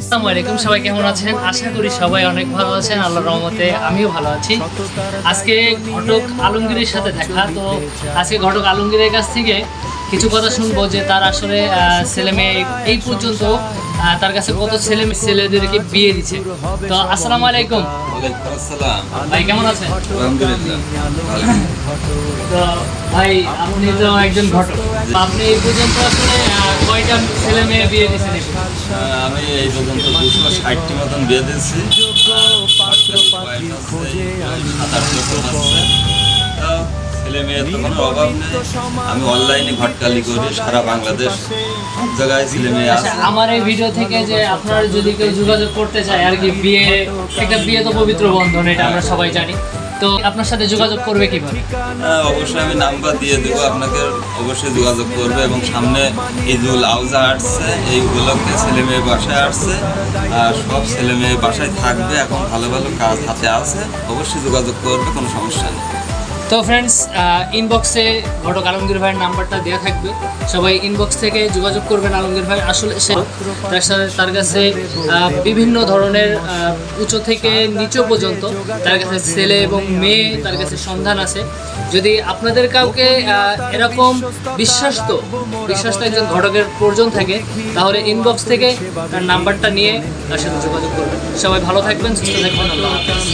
আসসালামু আলাইকুম, সবাই কেমন আছেন? আশা করি সবাই অনেক ভালো আছেন, আল্লাহর রহমতে আমিও ভালো আছি। আজকে ঘটক আলমগীরের সাথে দেখা। তো আজকে ঘটক আলমগীরের কাছ থেকে কিছু কথা শুনবো যে তার আসলে ছেলে মেয়ে এই পর্যন্ত তার কাছে কত ছেলেদেরকে বিয়ে দিচ্ছে। তো আসসালামু আলাইকুম ভাই, কেমন আছেন? তো ভাই, আপনি তো একজন ঘটক, আপনি এই পর্যন্ত আসলে কয়টা ছেলে মেয়ে বিয়ে দিচ্ছেন? আমি এই পর্যন্ত 260টি মতন বিয়ে দিয়েছি। ছেলে মেয়ের তো কোনো অভাব নেই। আমি অনলাইনে ঘটকালি করি, সারা বাংলাদেশ সব জায়গায় ছেলে মেয়ে আছে। আমার এই ভিডিও থেকে যে আপনারা যদি কেউ যোগাযোগ করতে চায় আর কি, একটা বিয়ে তো পবিত্র বন্ধন, এটা আমরা সবাই জানি। তো আপনার সাথে যোগাযোগ করবে কিভাবে? অবশ্যই আমি নাম্বার দিয়ে দেবো, আপনাকে অবশ্যই যোগাযোগ করবে। এবং সামনে ঈদুল আউজা আসছে, এই উপলক্ষে ছেলে মেয়ে বাসায় আসছে, আর সব ছেলে মেয়ে বাসায় থাকবে। এখন ভালো ভালো কাজ হাতে আছে, অবশ্যই যোগাযোগ করবে, কোনো সমস্যা নেই। তো ফ্রেন্ডস, ইনবক্সে ঘটক আলমগীর ভাইয়ের নাম্বারটা দেওয়া থাকবে, সবাই ইনবক্স থেকে যোগাযোগ করবেন। আলমগীর ভাই আসলে তার কাছে বিভিন্ন ধরনের উঁচু থেকে নিচু পর্যন্ত তার কাছে ছেলে এবং মেয়ে, তার কাছে সন্ধান আছে। যদি আপনাদের কাউকে এরকম বিশ্বাস্ত একজন ঘটকের প্রয়োজন থাকে, তাহলে ইনবক্স থেকে তার নাম্বারটা নিয়ে তার সাথে যোগাযোগ করবেন। সবাই ভালো থাকবেন, সুস্থ থাকবেন, আল্লাহ হাফেজ।